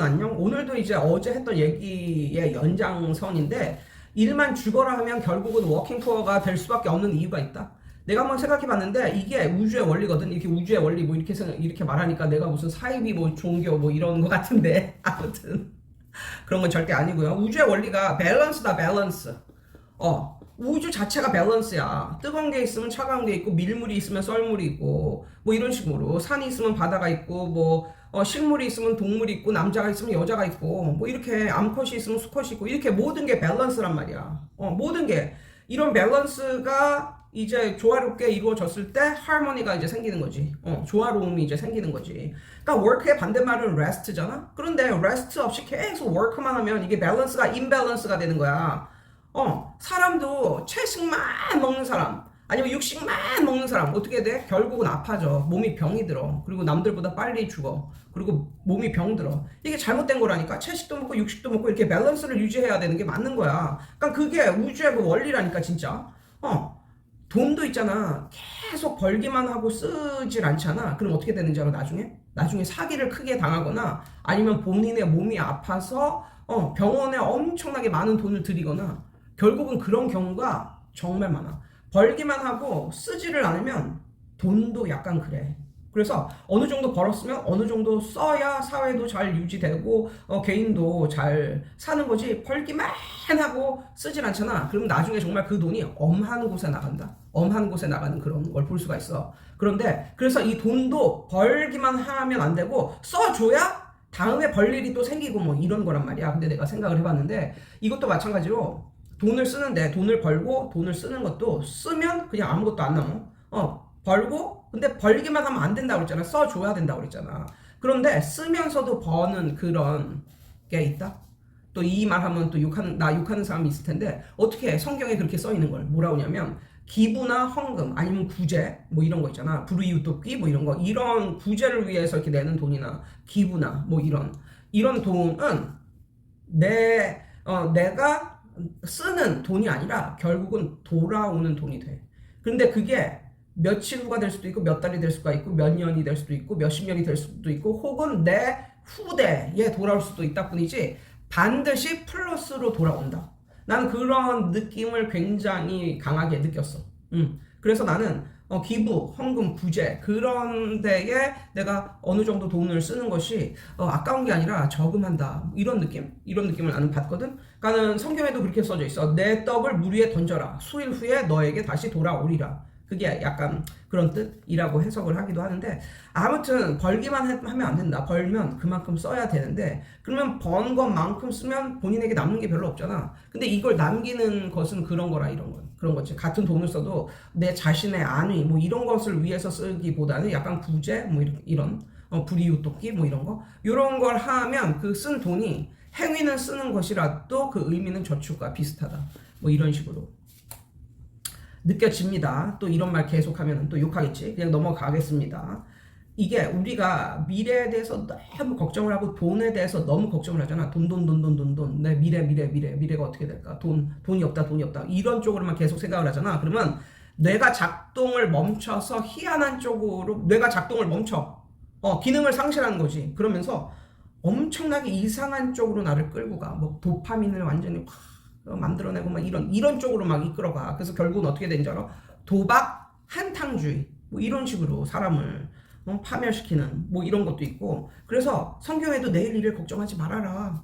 안녕. 오늘도 이제 어제 했던 얘기의 연장선인데 일만 죽어라 하면 결국은 워킹 푸어가 될 수밖에 없는 이유가 있다. 내가 한번 생각해 봤는데 이게 우주의 원리거든. 이렇게 우주의 원리 뭐 이렇게 말하니까 내가 무슨 사이비 뭐 종교 뭐 이런 거 같은데 아무튼 그런 건 절대 아니고요. 우주의 원리가 밸런스다, 밸런스. 우주 자체가 밸런스야. 뜨거운 게 있으면 차가운 게 있고, 밀물이 있으면 썰물이 있고, 뭐 이런 식으로. 산이 있으면 바다가 있고, 식물이 있으면 동물이 있고, 남자가 있으면 여자가 있고, 뭐 이렇게 암컷이 있으면 수컷이 있고, 이렇게 모든 게 밸런스란 말이야. 모든 게. 이런 밸런스가 이제 조화롭게 이루어졌을 때 하모니가 이제 생기는 거지. 조화로움이 이제 생기는 거지. 그러니까 work의 반대말은 rest잖아? 그런데 rest 없이 계속 work만 하면 이게 밸런스가 imbalance가 되는 거야. 사람도 채식만 먹는 사람, 아니면 육식만 먹는 사람, 어떻게 돼? 결국은 아파져. 몸이 병이 들어. 그리고 남들보다 빨리 죽어. 그리고 몸이 병들어. 이게 잘못된 거라니까. 채식도 먹고 육식도 먹고 이렇게 밸런스를 유지해야 되는 게 맞는 거야. 그러니까 그게 우주의 그 원리라니까, 진짜. 돈도 있잖아. 계속 벌기만 하고 쓰질 않잖아. 그럼 어떻게 되는지 알아, 나중에? 나중에 사기를 크게 당하거나, 아니면 본인의 몸이 아파서, 병원에 엄청나게 많은 돈을 들이거나, 결국은 그런 경우가 정말 많아. 벌기만 하고 쓰지를 않으면 돈도 약간 그래. 그래서 어느 정도 벌었으면 어느 정도 써야 사회도 잘 유지되고 개인도 잘 사는 거지. 벌기만 하고 쓰질 않잖아. 그러면 나중에 정말 그 돈이 엄한 곳에 나간다. 엄한 곳에 나가는 그런 걸 볼 수가 있어. 그런데 그래서 이 돈도 벌기만 하면 안 되고 써줘야 다음에 벌 일이 또 생기고 뭐 이런 거란 말이야. 근데 내가 생각을 해봤는데 이것도 마찬가지로 돈을 쓰는데 돈을 벌고 돈을 쓰는 것도 쓰면 그냥 아무것도 안 남아. 벌고 근데 벌기만 하면 안 된다고 그랬잖아. 써줘야 된다고 그랬잖아. 그런데 쓰면서도 버는 그런 게 있다. 또 이 말 하면 또 욕하는 사람이 있을 텐데 어떻게 해? 성경에 그렇게 써 있는 걸 뭐라고 하냐면 기부나 헌금 아니면 구제 뭐 이런 거 있잖아. 불의웃돕기 뭐 이런 거 이런 구제를 위해서 이렇게 내는 돈이나 기부나 뭐 이런 돈은 내가 쓰는 돈이 아니라 결국은 돌아오는 돈이 돼. 근데 그게 며칠 후가 될 수도 있고 몇 달이 될 수가 있고 몇 년이 될 수도 있고 몇십 년이 될 수도 있고 혹은 내 후대에 돌아올 수도 있다 뿐이지 반드시 플러스로 돌아온다. 나는 그런 느낌을 굉장히 강하게 느꼈어. 그래서 나는 기부, 헌금, 구제 그런 데에 내가 어느 정도 돈을 쓰는 것이 아까운 게 아니라 저금한다 이런 느낌을 나는 받거든. 그러니까는 성경에도 그렇게 써져 있어. 내 떡을 물 위에 던져라. 수일 후에 너에게 다시 돌아오리라. 그게 약간 그런 뜻이라고 해석을 하기도 하는데 아무튼 벌기만 하면 안 된다. 벌면 그만큼 써야 되는데 그러면 번 것만큼 쓰면 본인에게 남는 게 별로 없잖아. 근데 이걸 남기는 것은 그런 거라 이런 건 그런 거지. 같은 돈을 써도 내 자신의 안위 뭐 이런 것을 위해서 쓰기보다는 약간 구제 뭐 이런 불이웃돕기 뭐 이런 걸 하면 그 쓴 돈이 행위는 쓰는 것이라도 그 의미는 저축과 비슷하다. 뭐 이런 식으로 느껴집니다. 또 이런 말 계속하면 또 욕하겠지. 그냥 넘어가겠습니다. 이게 우리가 미래에 대해서 너무 걱정을 하고 돈에 대해서 너무 걱정을 하잖아. 돈. 내 미래가 어떻게 될까? 돈이 없다. 이런 쪽으로만 계속 생각을 하잖아. 그러면 뇌가 작동을 멈춰서 희한한 쪽으로 뇌가 작동을 멈춰. 기능을 상실하는 거지. 그러면서 엄청나게 이상한 쪽으로 나를 끌고 가. 뭐 도파민을 완전히 만들어내고 막 이런 쪽으로 막 이끌어가. 그래서 결국은 어떻게 되는지 알아? 도박, 한탕주의 뭐 이런 식으로 사람을 파멸시키는 뭐 이런 것도 있고. 그래서 성경에도 내일 일을 걱정하지 말아라.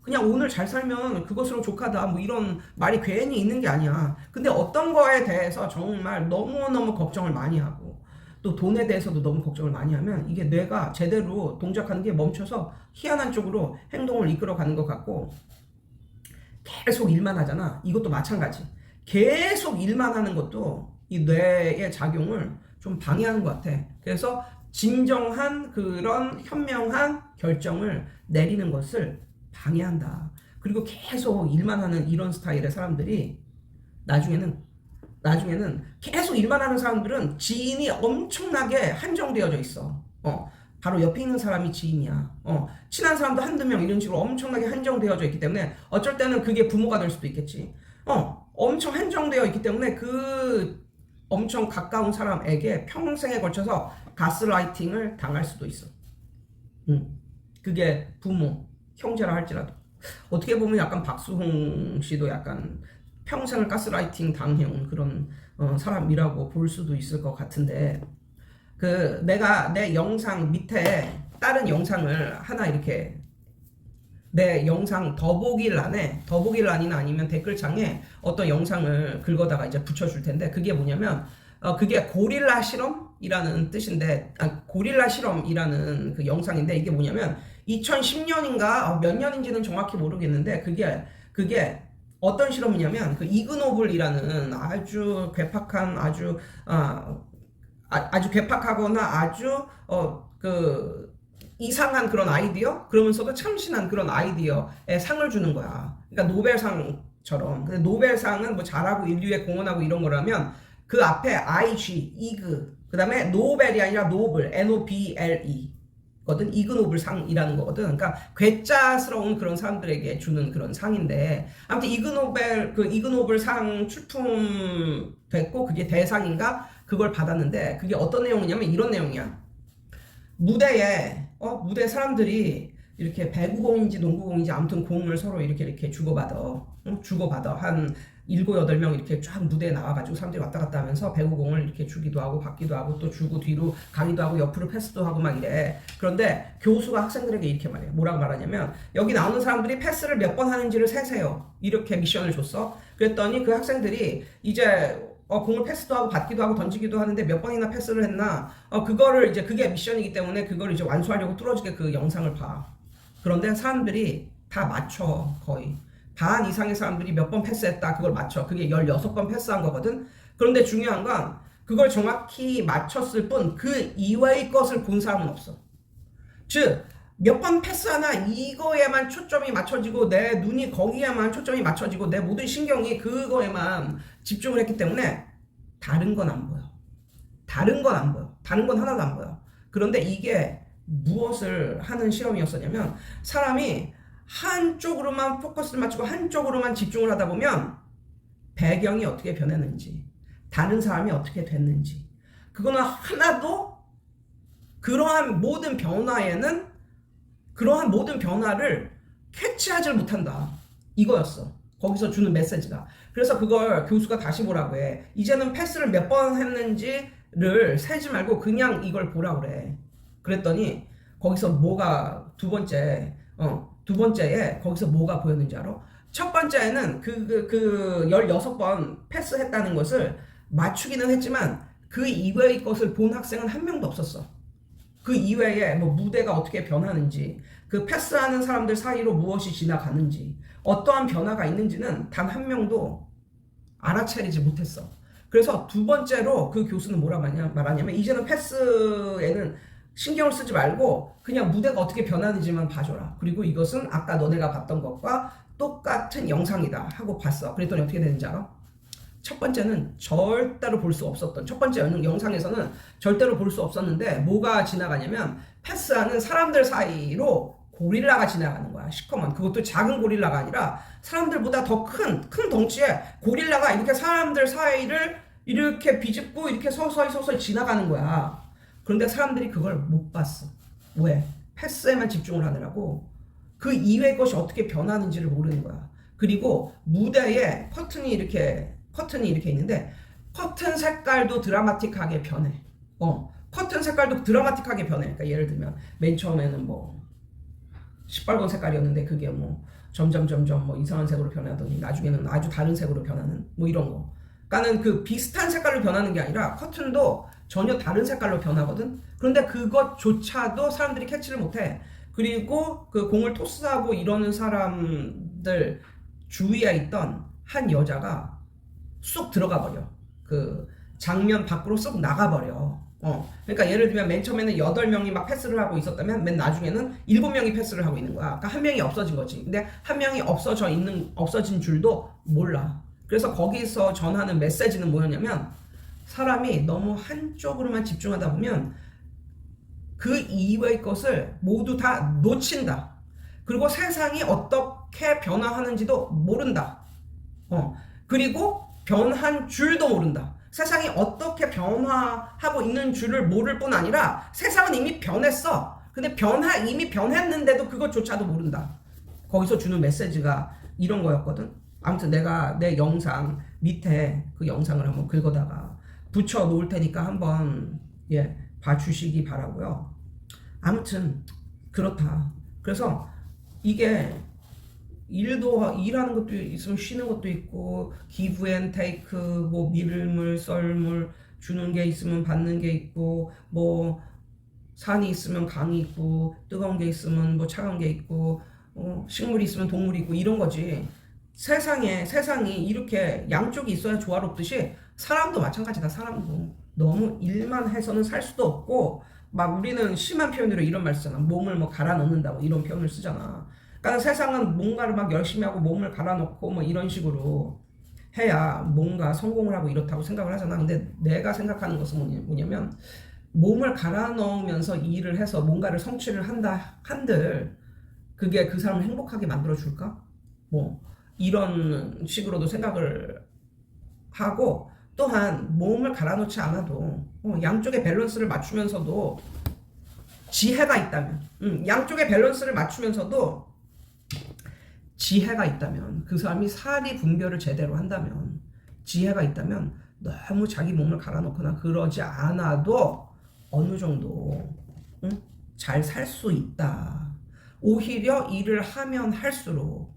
그냥 오늘 잘 살면 그것으로 족하다 뭐 이런 말이 괜히 있는 게 아니야. 근데 어떤 거에 대해서 정말 너무너무 걱정을 많이 하고 또 돈에 대해서도 너무 걱정을 많이 하면 이게 뇌가 제대로 동작하는 게 멈춰서 희한한 쪽으로 행동을 이끌어가는 것 같고 계속 일만 하잖아. 이것도 마찬가지. 계속 일만 하는 것도 이 뇌의 작용을 좀 방해하는 것 같아. 그래서 진정한 그런 현명한 결정을 내리는 것을 방해한다. 그리고 계속 일만 하는 이런 스타일의 사람들이 나중에는 계속 일만 하는 사람들은 지인이 엄청나게 한정되어져 있어. 바로 옆에 있는 사람이 지인이야. 친한 사람도 한두 명 이런 식으로 엄청나게 한정되어져 있기 때문에 어쩔 때는 그게 부모가 될 수도 있겠지. 엄청 한정되어 있기 때문에 그 엄청 가까운 사람에게 평생에 걸쳐서 가스라이팅을 당할 수도 있어. 그게 부모, 형제라 할지라도. 어떻게 보면 약간 박수홍 씨도 약간 평생을 가스라이팅 당해온 그런 사람이라고 볼 수도 있을 것 같은데, 그 내가 내 영상 밑에 다른 영상을 하나 이렇게 내 영상 더보기란이나 아니면 댓글창에 어떤 영상을 긁어다가 이제 붙여줄 텐데, 그게 뭐냐면 그게 고릴라 실험이라는 뜻인데, 고릴라 실험이라는 그 영상인데, 이게 뭐냐면 2010년인가 몇 년인지는 정확히 모르겠는데, 그게 어떤 실험이냐면 그 이그노블이라는 아주 괴팍한 아주 괴팍하거나 아주 그 이상한 그런 아이디어, 그러면서도 참신한 그런 아이디어에 상을 주는 거야. 그러니까 노벨상처럼. 근데 노벨상은 뭐 잘하고 인류에 공헌하고 이런 거라면, 그 앞에 IG, 이그, 그 다음에 노벨이 아니라 노블, NOBLE 거든. 이그노블 상이라는 거거든. 그러니까 괴짜스러운 그런 사람들에게 주는 그런 상인데, 아무튼 이그노벨 상 출품됐고, 그게 대상인가 그걸 받았는데, 그게 어떤 내용이냐면 이런 내용이야. 무대에 사람들이 이렇게 배구공인지 농구공인지 아무튼 공을 서로 이렇게 주고받아. 한 7, 8명 이렇게 쫙 무대에 나와가지고 사람들이 왔다 갔다 하면서 배구공을 이렇게 주기도 하고 받기도 하고 또 주고 뒤로 가기도 하고 옆으로 패스도 하고 막 이래. 그런데 교수가 학생들에게 이렇게 말해. 뭐라고 말하냐면, 여기 나오는 사람들이 패스를 몇 번 하는지를 세세요. 이렇게 미션을 줬어. 그랬더니 그 학생들이 이제 공을 패스도 하고 받기도 하고 던지기도 하는데 몇 번이나 패스를 했나, 그거를 이제 그게 미션이기 때문에 그걸 이제 완수하려고 뚫어지게 그 영상을 봐. 그런데 사람들이 다 맞춰. 거의 반 이상의 사람들이 몇 번 패스했다 그걸 맞춰. 그게 16번 패스한 거거든. 그런데 중요한 건 그걸 정확히 맞췄을 뿐 그 이외의 것을 본 사람은 없어. 즉 몇 번 패스하나 이거에만 초점이 맞춰지고, 내 눈이 거기에만 초점이 맞춰지고, 내 모든 신경이 그거에만 집중을 했기 때문에 다른 건 안 보여. 다른 건 하나도 안 보여. 그런데 이게 무엇을 하는 실험이었었냐면, 사람이 한쪽으로만 포커스를 맞추고 한쪽으로만 집중을 하다 보면 배경이 어떻게 변했는지, 다른 사람이 어떻게 됐는지, 그거는 하나도 그러한 모든 변화를 캐치하지 못한다. 이거였어. 거기서 주는 메시지가. 그래서 그걸 교수가 다시 보라고 해. 이제는 패스를 몇 번 했는지를 세지 말고 그냥 이걸 보라고 그래. 그랬더니 거기서 뭐가 두 번째에 거기서 뭐가 보였는지 알아? 첫 번째에는 그 16번 패스했다는 것을 맞추기는 했지만 그 이외의 것을 본 학생은 한 명도 없었어. 그 이외에 뭐 무대가 어떻게 변하는지, 그 패스하는 사람들 사이로 무엇이 지나가는지, 어떠한 변화가 있는지는 단 한 명도 알아차리지 못했어. 그래서 두 번째로 그 교수는 뭐라 말하냐면, 이제는 패스에는 신경을 쓰지 말고 그냥 무대가 어떻게 변하는지만 봐줘라. 그리고 이것은 아까 너네가 봤던 것과 똑같은 영상이다 하고 봤어. 그랬더니 어떻게 되는지 알아? 첫 번째는 절대로 볼 수 없었던, 첫 번째 영상에서는 절대로 볼 수 없었는데 뭐가 지나가냐면, 패스하는 사람들 사이로 고릴라가 지나가는 거야. 시커먼. 그것도 작은 고릴라가 아니라 사람들보다 더 큰 덩치의 고릴라가 이렇게 사람들 사이를 이렇게 비집고 이렇게 서서히 지나가는 거야. 그런데 사람들이 그걸 못 봤어. 왜? 패스에만 집중을 하느라고 그 이외의 것이 어떻게 변하는지를 모르는 거야. 그리고 무대에 커튼이 이렇게 있는데 커튼 색깔도 드라마틱하게 변해. 커튼 색깔도 드라마틱하게 변해. 그러니까 예를 들면 맨 처음에는 뭐 시뻘건 색깔이었는데 그게 뭐 점점 뭐 이상한 색으로 변하더니 나중에는 아주 다른 색으로 변하는 뭐 이런 거. 그러니까는 그 비슷한 색깔로 변하는 게 아니라 커튼도 전혀 다른 색깔로 변하거든. 그런데 그것조차도 사람들이 캐치를 못해. 그리고 그 공을 토스하고 이러는 사람들 주위에 있던 한 여자가 쑥 들어가 버려. 그 장면 밖으로 쑥 나가 버려. 그러니까 예를 들면 맨 처음에는 8명이 막 패스를 하고 있었다면 맨 나중에는 7명이 패스를 하고 있는 거야. 그러니까 한 명이 없어진 거지. 근데 한 명이 없어진 줄도 몰라. 그래서 거기서 전하는 메시지는 뭐였냐면, 사람이 너무 한쪽으로만 집중하다 보면 그 이외의 것을 모두 다 놓친다. 그리고 세상이 어떻게 변화하는지도 모른다. 그리고 변한 줄도 모른다. 세상이 어떻게 변화하고 있는 줄을 모를 뿐 아니라 세상은 이미 변했어. 근데 이미 변했는데도 그것조차도 모른다. 거기서 주는 메시지가 이런 거였거든. 아무튼 내가 내 영상 밑에 그 영상을 한번 긁어다가 붙여 놓을 테니까 한번 봐주시기 바라고요. 아무튼 그렇다. 그래서 이게 일하는 것도 있으면 쉬는 것도 있고, 기브 앤 테이크, 뭐 밀물 썰물 주는 게 있으면 받는 게 있고, 뭐 산이 있으면 강이 있고, 뜨거운 게 있으면 뭐 차가운 게 있고, 식물이 있으면 동물이 있고, 이런 거지. 세상이 이렇게 양쪽이 있어야 조화롭듯이 사람도 마찬가지다. 사람도 너무 일만 해서는 살 수도 없고, 막 우리는 심한 표현으로 이런 말 쓰잖아. 몸을 뭐 갈아 넣는다고 이런 표현을 쓰잖아. 그러니까 세상은 뭔가를 막 열심히 하고 몸을 갈아 넣고 뭐 이런 식으로 해야 뭔가 성공을 하고 이렇다고 생각을 하잖아. 근데 내가 생각하는 것은 뭐냐면, 몸을 갈아 넣으면서 일을 해서 뭔가를 성취를 한들 그게 그 사람을 행복하게 만들어 줄까? 뭐 이런 식으로도 생각을 하고, 또한 몸을 갈아 넣지 않아도 양쪽의 밸런스를 맞추면서도 지혜가 있다면, 양쪽의 밸런스를 맞추면서도 지혜가 있다면, 그 사람이 사리 분별을 제대로 한다면, 지혜가 있다면 너무 자기 몸을 갈아 넣거나 그러지 않아도 어느 정도 잘 살 수 있다. 오히려 일을 하면 할수록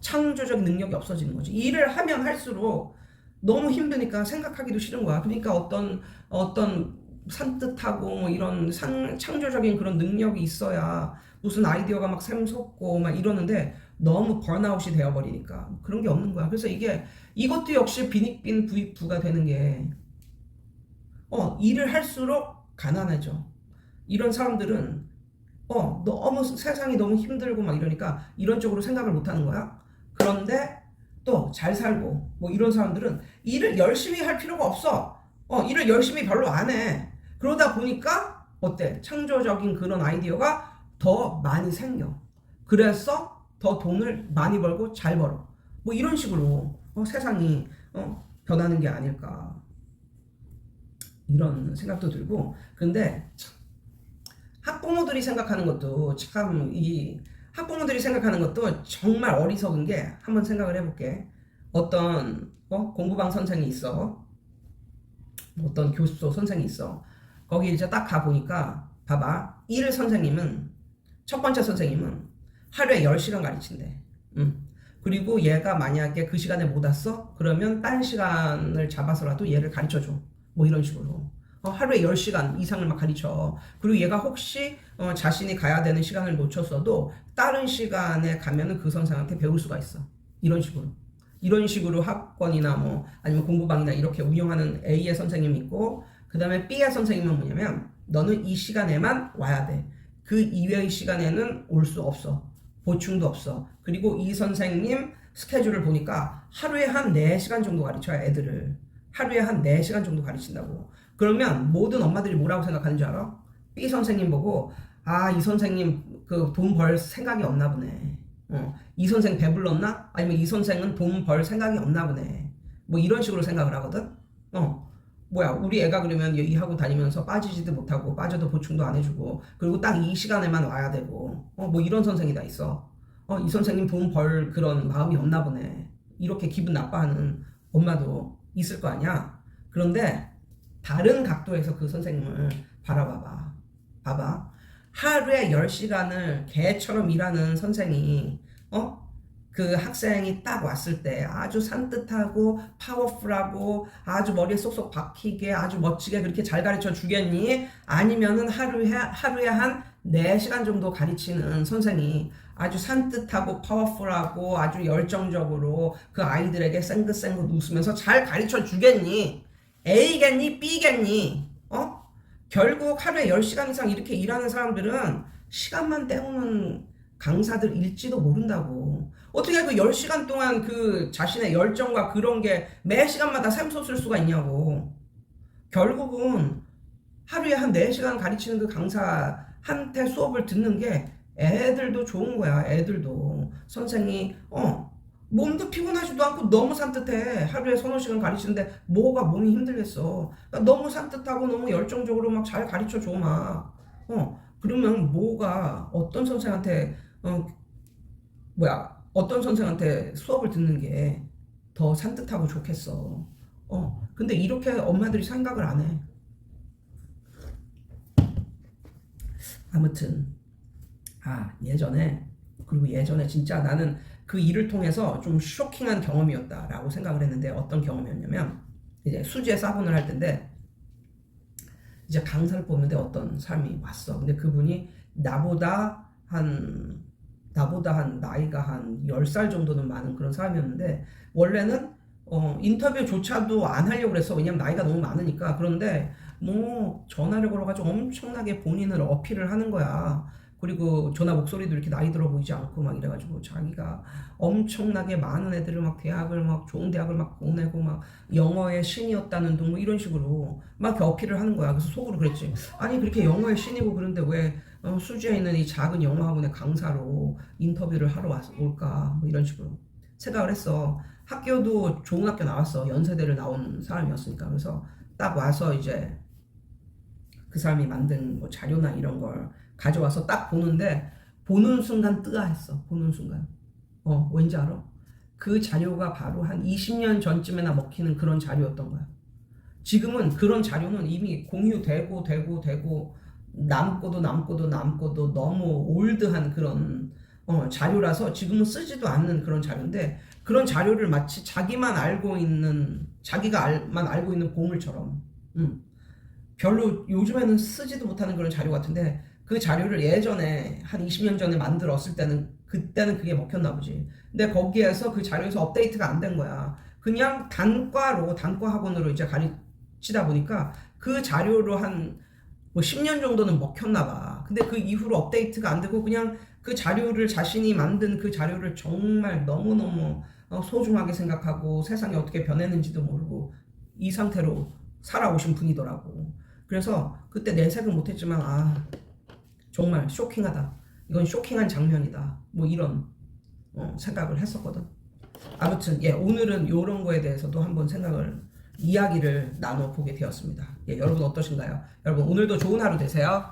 창조적 능력이 없어지는 거지. 일을 하면 할수록 너무 힘드니까 생각하기도 싫은 거야. 그러니까 어떤 산뜻하고 뭐 이런 창조적인 그런 능력이 있어야 무슨 아이디어가 막 샘솟고 막 이러는데, 너무 번아웃이 되어버리니까 그런 게 없는 거야. 그래서 이것도 역시 빈익빈 부익부가 되는 게, 일을 할수록 가난해져. 이런 사람들은 너무 세상이 너무 힘들고 막 이러니까 이런 쪽으로 생각을 못 하는 거야. 그런데 또 잘 살고 뭐 이런 사람들은 일을 열심히 할 필요가 없어. 일을 열심히 별로 안 해. 그러다 보니까 어때? 창조적인 그런 아이디어가 더 많이 생겨. 그래서 더 돈을 많이 벌고 잘 벌어. 뭐 이런 식으로 세상이 변하는 게 아닐까, 이런 생각도 들고. 근데 학부모들이 생각하는 것도 학부모들이 생각하는 것도 정말 어리석은 게, 한번 생각을 해볼게. 어떤 공부방 선생이 있어. 어떤 교습소 선생이 있어. 거기 이제 딱 가보니까 봐봐. 첫 번째 선생님은 하루에 10시간 가르친대. 그리고 얘가 만약에 그 시간에 못 왔어? 그러면 딴 시간을 잡아서라도 얘를 가르쳐줘. 뭐 이런 식으로. 하루에 10시간 이상을 막 가르쳐. 그리고 얘가 혹시 자신이 가야 되는 시간을 놓쳤어도 다른 시간에 가면은 그 선생한테 배울 수가 있어. 이런 식으로 학원이나 뭐 아니면 공부방이나 이렇게 운영하는 A의 선생님이 있고, 그 다음에 B의 선생님은 뭐냐면, 너는 이 시간에만 와야 돼. 그 이외의 시간에는 올 수 없어. 보충도 없어. 그리고 이 선생님 스케줄을 보니까 하루에 한 4시간 정도 가르쳐야 애들을. 하루에 한 4시간 정도 가르친다고. 그러면 모든 엄마들이 뭐라고 생각하는 줄 알아? B 선생님 보고, 이 선생님 그 돈 벌 생각이 없나 보네. 이 선생 배불렀나? 아니면 이 선생은 돈 벌 생각이 없나 보네. 뭐 이런 식으로 생각을 하거든. 우리 애가 그러면 이 학원 다니면서 빠지지도 못하고 빠져도 보충도 안 해주고, 그리고 딱 이 시간에만 와야 되고, 뭐 이런 선생이 다 있어. 이 선생님 돈 벌 그런 마음이 없나 보네. 이렇게 기분 나빠하는 엄마도 있을 거 아니야. 그런데 다른 각도에서 그 선생님을 바라봐봐. 봐봐. 하루에 10시간을 개처럼 일하는 선생이 그 학생이 딱 왔을 때 아주 산뜻하고 파워풀하고 아주 머리에 쏙쏙 박히게 아주 멋지게 그렇게 잘 가르쳐 주겠니? 아니면은 하루에 한 4시간 정도 가르치는 선생이 아주 산뜻하고 파워풀하고 아주 열정적으로 그 아이들에게 쌩긋쌩긋 웃으면서 잘 가르쳐 주겠니? A겠니? B겠니? 결국 하루에 10시간 이상 이렇게 일하는 사람들은 시간만 때우는 강사들일지도 모른다고. 어떻게 그 10시간 동안 그 자신의 열정과 그런 게 매 시간마다 샘솟을 수가 있냐고. 결국은 하루에 한 4시간 가르치는 그 강사한테 수업을 듣는 게 애들도 좋은 거야. 애들도. 선생이 몸도 피곤하지도 않고 너무 산뜻해. 하루에 서너 시간 가르치는데 뭐가 몸이 힘들겠어. 그러니까 너무 산뜻하고 너무 열정적으로 막 잘 가르쳐줘 막. 그러면 뭐가 어떤 선생한테 어떤 선생한테 수업을 듣는 게 더 산뜻하고 좋겠어. 근데 이렇게 엄마들이 생각을 안 해. 아무튼 예전에 진짜 나는 그 일을 통해서 좀 쇼킹한 경험이었다라고 생각을 했는데, 어떤 경험이었냐면, 이제 수지에 사본을 할 텐데 이제 강사를 뽑는데 어떤 사람이 왔어. 근데 그분이 나보다 한 나이가 한 10살 정도는 많은 그런 사람이었는데, 원래는 인터뷰조차도 안 하려고 그랬어. 왜냐면 나이가 너무 많으니까. 그런데 뭐 전화를 걸어가지고 엄청나게 본인을 어필을 하는 거야. 그리고 전화 목소리도 이렇게 나이 들어 보이지 않고 막 이래가지고 자기가 엄청나게 많은 애들을 막 좋은 대학을 막 보내고 막 영어의 신이었다는 둥 뭐 이런 식으로 막 이렇게 어필을 하는 거야. 그래서 속으로 그랬지. 아니 그렇게 영어의 신이고 그런데 왜 수지에 있는 이 작은 영어학원의 강사로 인터뷰를 하러 올까? 뭐 이런 식으로 생각을 했어. 학교도 좋은 학교 나왔어. 연세대를 나온 사람이었으니까. 그래서 딱 와서 이제 그 사람이 만든 뭐 자료나 이런 걸 가져와서 딱 보는데, 보는 순간 뜨아했어. 보는 순간. 왠지 알아? 그 자료가 바로 한 20년 전쯤에나 먹히는 그런 자료였던 거야. 지금은 그런 자료는 이미 공유되고 남고도 너무 올드한 그런 자료라서 지금은 쓰지도 않는 그런 자료인데, 그런 자료를 마치 자기가 알고 있는 보물처럼 별로 요즘에는 쓰지도 못하는 그런 자료 같은데, 그 자료를 예전에 한 20년 전에 만들었을 때는 그때는 그게 먹혔나 보지. 근데 거기에서 그 자료에서 업데이트가 안 된 거야. 그냥 단과 학원으로 이제 가르치다 보니까 그 자료로 한 뭐 10년 정도는 먹혔나 봐. 근데 그 이후로 업데이트가 안 되고 그냥 그 자료를, 자신이 만든 그 자료를 정말 너무너무 소중하게 생각하고 세상이 어떻게 변했는지도 모르고 이 상태로 살아오신 분이더라고. 그래서 그때 내색은 못했지만 정말 쇼킹하다. 이건 쇼킹한 장면이다. 뭐 이런 생각을 했었거든. 아무튼 오늘은 이런 거에 대해서도 한번 이야기를 나눠보게 되었습니다. 여러분 어떠신가요? 여러분 오늘도 좋은 하루 되세요.